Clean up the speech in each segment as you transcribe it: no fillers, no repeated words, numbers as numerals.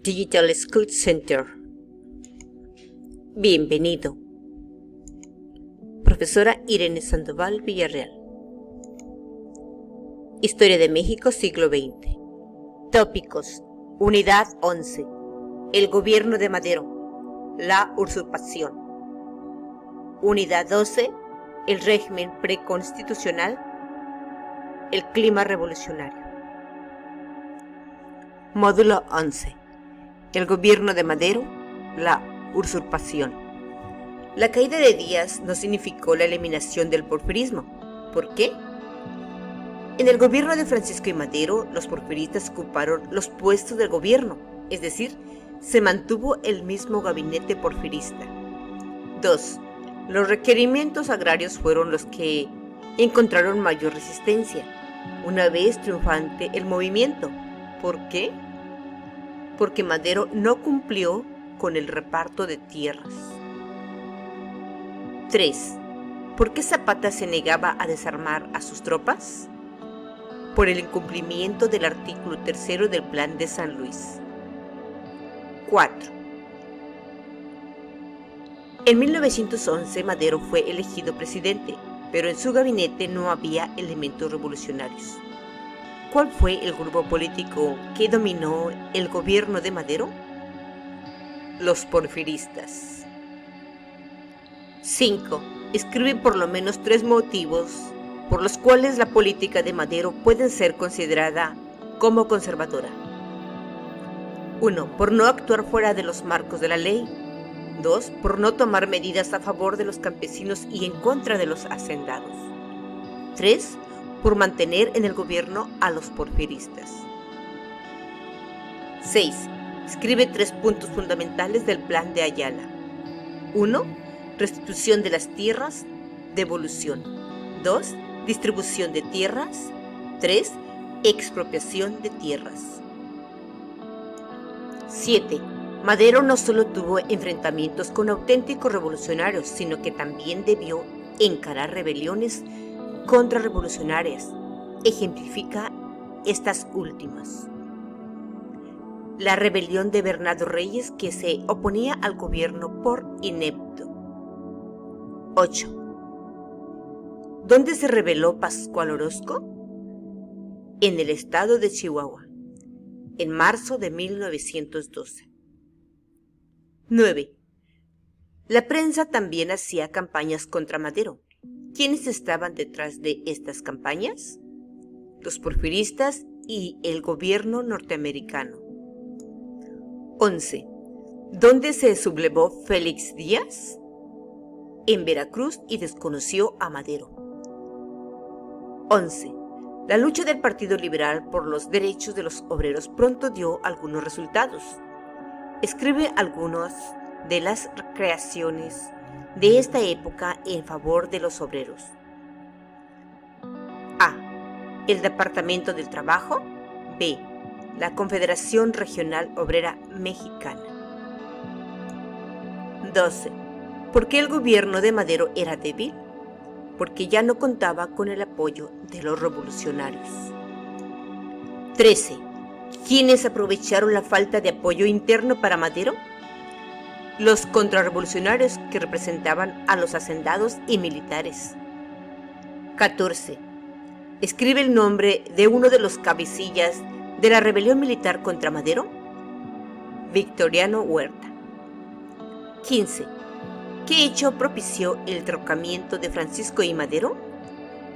Digital School Center. Bienvenido. Profesora Irene Sandoval Villarreal. Historia de México, siglo XX. Tópicos. Unidad 11. El gobierno de Madero. La usurpación. Unidad 12. El régimen preconstitucional. El clima revolucionario. Módulo 11. El gobierno de Madero. La usurpación. La caída de Díaz no significó la eliminación del porfirismo. ¿Por qué? En el gobierno de Francisco I. Madero, los porfiristas ocuparon los puestos del gobierno, es decir, se mantuvo el mismo gabinete porfirista. 2. Los requerimientos agrarios fueron los que encontraron mayor resistencia, una vez triunfante el movimiento. ¿Por qué? Porque Madero no cumplió con el reparto de tierras. 3. ¿Por qué Zapata se negaba a desarmar a sus tropas? Por el incumplimiento del artículo 3 del Plan de San Luis. 4. En 1911 Madero fue elegido presidente, pero en su gabinete no había elementos revolucionarios. ¿Cuál fue el grupo político que dominó el gobierno de Madero? Los porfiristas. 5. Escribe por lo menos 3 motivos por los cuales la política de Madero puede ser considerada como conservadora. 1. Por no actuar fuera de los marcos de la ley. 2. Por no tomar medidas a favor de los campesinos y en contra de los hacendados. 3. Por mantener en el gobierno a los porfiristas. 6. Escribe 3 puntos fundamentales del Plan de Ayala. 1. Restitución de las tierras, devolución. 2. Distribución de tierras. 3. Expropiación de tierras. 7. Madero no solo tuvo enfrentamientos con auténticos revolucionarios, sino que también debió encarar rebeliones contrarrevolucionarias. Ejemplifica estas últimas. La rebelión de Bernardo Reyes, que se oponía al gobierno por inepto. 8. ¿Dónde se rebeló Pascual Orozco? En el estado de Chihuahua, en marzo de 1912. 9. La prensa también hacía campañas contra Madero. ¿Quiénes estaban detrás de estas campañas? Los porfiristas y el gobierno norteamericano. 11. ¿Dónde se sublevó Félix Díaz? En Veracruz, y desconoció a Madero. 11. La lucha del Partido Liberal por los derechos de los obreros pronto dio algunos resultados. Escribe algunas de las creaciones de esta época en favor de los obreros. A. El Departamento del Trabajo. B. La Confederación Regional Obrera Mexicana. 12. ¿Por qué el gobierno de Madero era débil? Porque ya no contaba con el apoyo de los revolucionarios. 13. ¿Quiénes aprovecharon la falta de apoyo interno para Madero? Los contrarrevolucionarios, que representaban a los hacendados y militares. 14. Escribe el nombre de uno de los cabecillas de la rebelión militar contra Madero. Victoriano Huerta. 15. ¿Qué hecho propició el derrocamiento de Francisco I. Madero?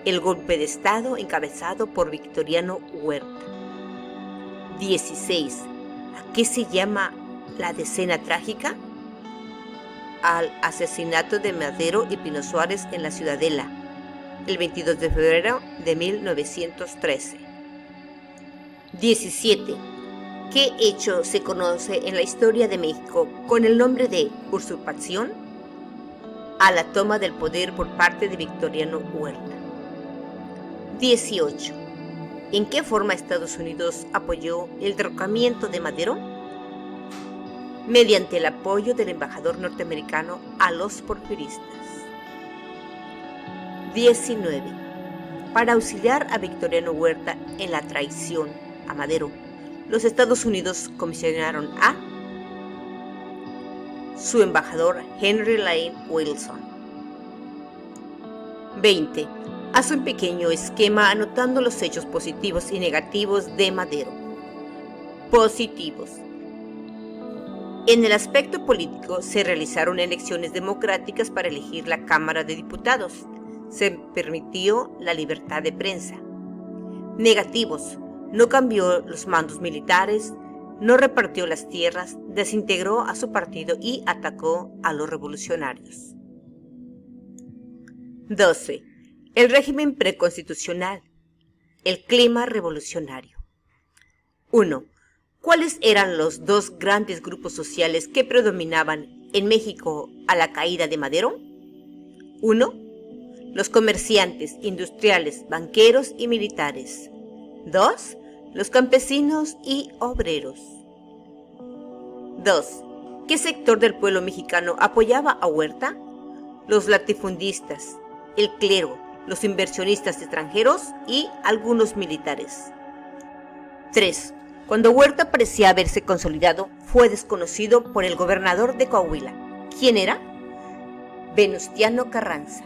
El golpe de Estado encabezado por Victoriano Huerta. 16. ¿A qué se llama la decena trágica? Al asesinato de Madero y Pino Suárez en la Ciudadela, el 22 de febrero de 1913. 17. ¿Qué hecho se conoce en la historia de México con el nombre de usurpación? A la toma del poder por parte de Victoriano Huerta. 18. ¿En qué forma Estados Unidos apoyó el derrocamiento de Madero? Mediante el apoyo del embajador norteamericano a los porfiristas. 19. Para auxiliar a Victoriano Huerta en la traición a Madero, los Estados Unidos comisionaron a su embajador Henry Lane Wilson. 20. Hace un pequeño esquema anotando los hechos positivos y negativos de Madero. Positivos. En el aspecto político se realizaron elecciones democráticas para elegir la Cámara de Diputados. Se permitió la libertad de prensa. Negativos. No cambió los mandos militares, no repartió las tierras, desintegró a su partido y atacó a los revolucionarios. 12. El régimen preconstitucional. El clima revolucionario. 1. ¿Cuáles eran los dos grandes grupos sociales que predominaban en México a la caída de Madero? 1. Los comerciantes, industriales, banqueros y militares. 2. Los campesinos y obreros. 2. ¿Qué sector del pueblo mexicano apoyaba a Huerta? Los latifundistas, el clero, los inversionistas extranjeros y algunos militares. 3. Cuando Huerta parecía haberse consolidado, fue desconocido por el gobernador de Coahuila. ¿Quién era? Venustiano Carranza.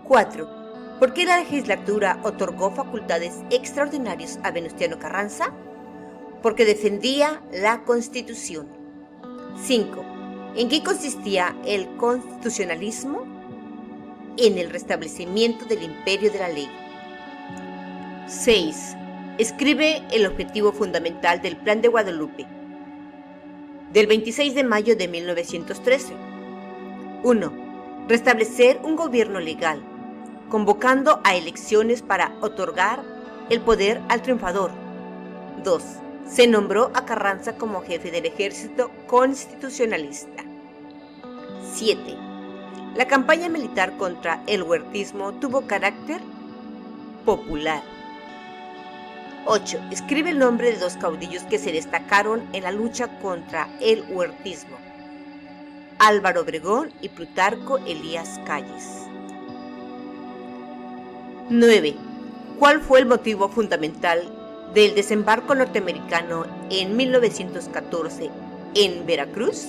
4. ¿Por qué la legislatura otorgó facultades extraordinarias a Venustiano Carranza? Porque defendía la Constitución. 5. ¿En qué consistía el constitucionalismo? En el restablecimiento del imperio de la ley. 6. Escribe el objetivo fundamental del Plan de Guadalupe, del 26 de mayo de 1913. 1. Restablecer un gobierno legal, convocando a elecciones para otorgar el poder al triunfador. 2. Se nombró a Carranza como jefe del ejército constitucionalista. 7. La campaña militar contra el huertismo tuvo carácter popular. 8. Escribe el nombre de dos caudillos que se destacaron en la lucha contra el huertismo: Álvaro Obregón y Plutarco Elías Calles. 9. ¿Cuál fue el motivo fundamental del desembarco norteamericano en 1914 en Veracruz?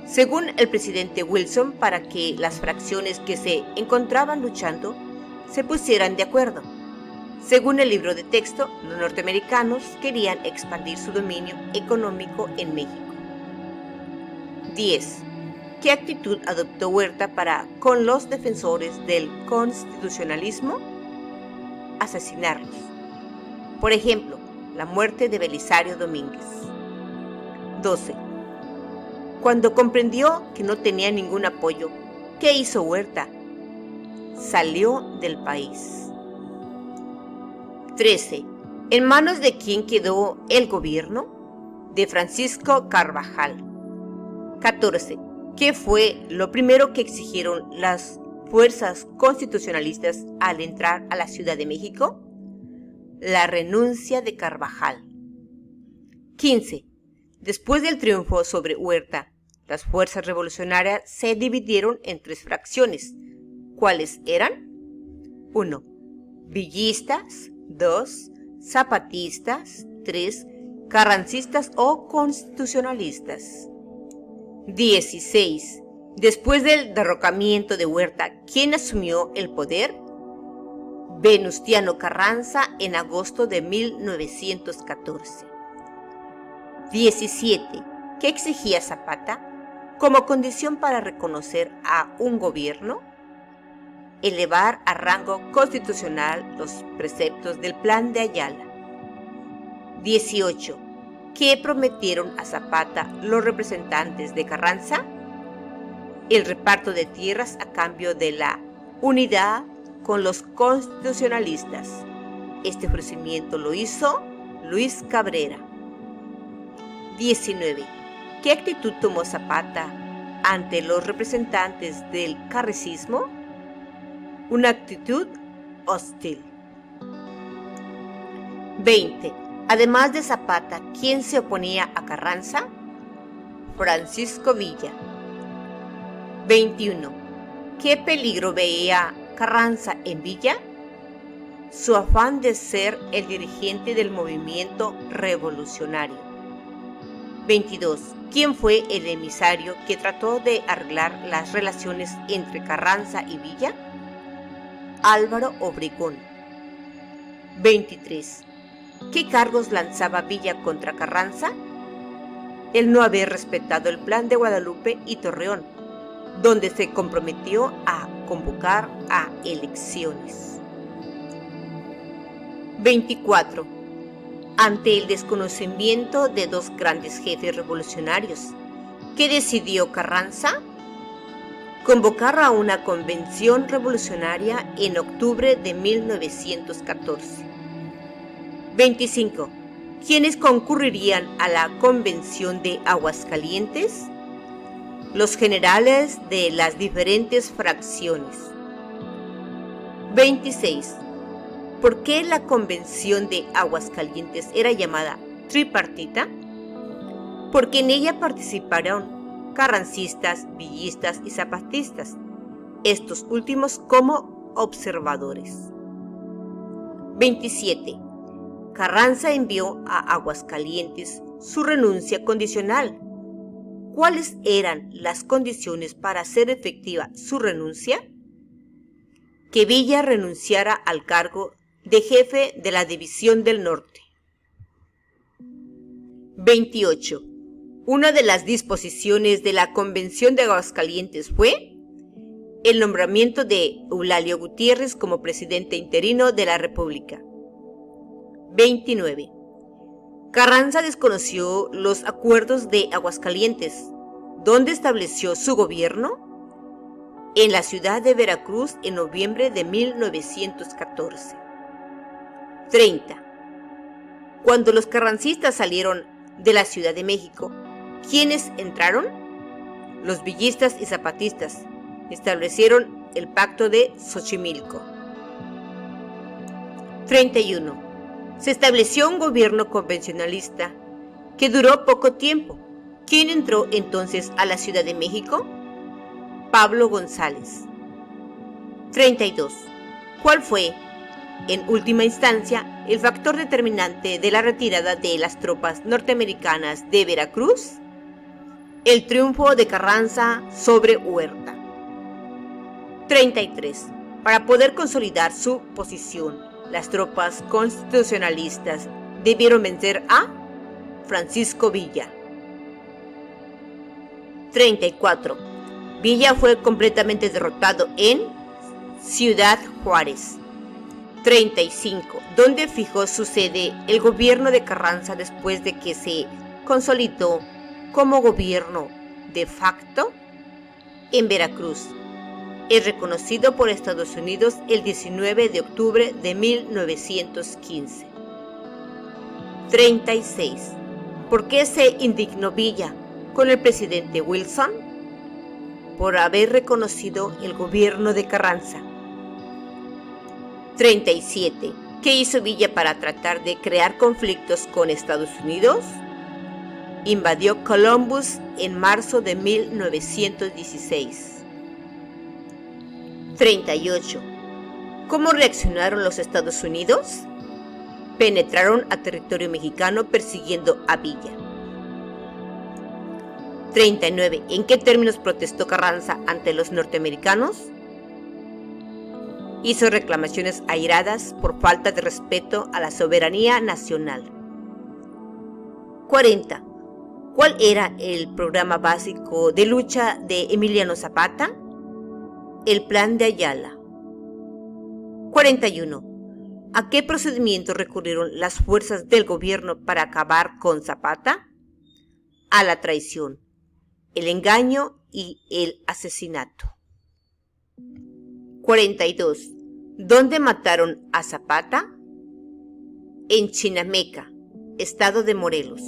Según el presidente Wilson, para que las fracciones que se encontraban luchando se pusieran de acuerdo. Según el libro de texto, los norteamericanos querían expandir su dominio económico en México. 10. ¿Qué actitud adoptó Huerta para con los defensores del constitucionalismo? Asesinarlos. Por ejemplo, la muerte de Belisario Domínguez. 12. Cuando comprendió que no tenía ningún apoyo, ¿qué hizo Huerta? Salió del país. 13. ¿En manos de quién quedó el gobierno? De Francisco Carvajal. 14. ¿Qué fue lo primero que exigieron las fuerzas constitucionalistas al entrar a la Ciudad de México? La renuncia de Carvajal. 15. Después del triunfo sobre Huerta, las fuerzas revolucionarias se dividieron en tres fracciones. ¿Cuáles eran? 1. Villistas. 2. Zapatistas. 3. Carrancistas o constitucionalistas. 16. Después del derrocamiento de Huerta, ¿quién asumió el poder? Venustiano Carranza en agosto de 1914. 17. ¿Qué exigía Zapata como condición para reconocer a un gobierno? Elevar a rango constitucional los preceptos del Plan de Ayala. 18. ¿Qué prometieron a Zapata los representantes de Carranza? El reparto de tierras a cambio de la unidad con los constitucionalistas. Este ofrecimiento lo hizo Luis Cabrera. 19. ¿Qué actitud tomó Zapata ante los representantes del carrancismo? Una actitud hostil. 20. Además de Zapata, ¿quién se oponía a Carranza? Francisco Villa. 21. ¿Qué peligro veía Carranza en Villa? su afán de ser el dirigente del movimiento revolucionario. 22. ¿Quién fue el emisario que trató de arreglar las relaciones entre Carranza y Villa? Álvaro Obregón. 23. ¿Qué cargos lanzaba Villa contra Carranza? El no haber respetado el plan de Guadalupe y Torreón, donde se comprometió a convocar a elecciones. 24. Ante el desconocimiento de dos grandes jefes revolucionarios, ¿qué decidió Carranza? Convocar a una convención revolucionaria en octubre de 1914. 25. ¿Quiénes concurrirían a la convención de Aguascalientes? Los generales de las diferentes fracciones. 26. ¿Por qué la convención de Aguascalientes era llamada tripartita? Porque en ella participaron carrancistas, villistas y zapatistas, estos últimos como observadores. 27. Carranza envió a Aguascalientes su renuncia condicional. ¿Cuáles eran las condiciones para hacer efectiva su renuncia? Que Villa renunciara al cargo de jefe de la División del Norte. 28. Una de las disposiciones de la Convención de Aguascalientes fue el nombramiento de Eulalio Gutiérrez como presidente interino de la República. 29. Carranza desconoció los acuerdos de Aguascalientes, donde estableció su gobierno en la ciudad de Veracruz en noviembre de 1914. 30. Cuando los carrancistas salieron de la Ciudad de México, ¿quiénes entraron? Los villistas y zapatistas establecieron el Pacto de Xochimilco. 31. Se estableció un gobierno convencionalista que duró poco tiempo. ¿Quién entró entonces a la Ciudad de México? Pablo González. 32. ¿Cuál fue, en última instancia, el factor determinante de la retirada de las tropas norteamericanas de Veracruz? El triunfo de Carranza sobre Huerta. 33. Para poder consolidar su posición, las tropas constitucionalistas debieron vencer a Francisco Villa. 34. Villa fue completamente derrotado en Ciudad Juárez. 35. ¿Dónde fijó su sede el gobierno de Carranza después de que se consolidó como gobierno de facto? En Veracruz. Es reconocido por Estados Unidos el 19 de octubre de 1915. 36. ¿Por qué se indignó Villa con el presidente Wilson? Por haber reconocido el gobierno de Carranza. 37. ¿Qué hizo Villa para tratar de crear conflictos con Estados Unidos? Invadió Columbus en marzo de 1916. 38. ¿Cómo reaccionaron los Estados Unidos? Penetraron a territorio mexicano persiguiendo a Villa. 39. ¿En qué términos protestó Carranza ante los norteamericanos? Hizo reclamaciones airadas por falta de respeto a la soberanía nacional. 40. ¿Cuál era el programa básico de lucha de Emiliano Zapata? El Plan de Ayala. 41. ¿A qué procedimiento recurrieron las fuerzas del gobierno para acabar con Zapata? A la traición, el engaño y el asesinato. 42. ¿Dónde mataron a Zapata? En Chinameca, estado de Morelos.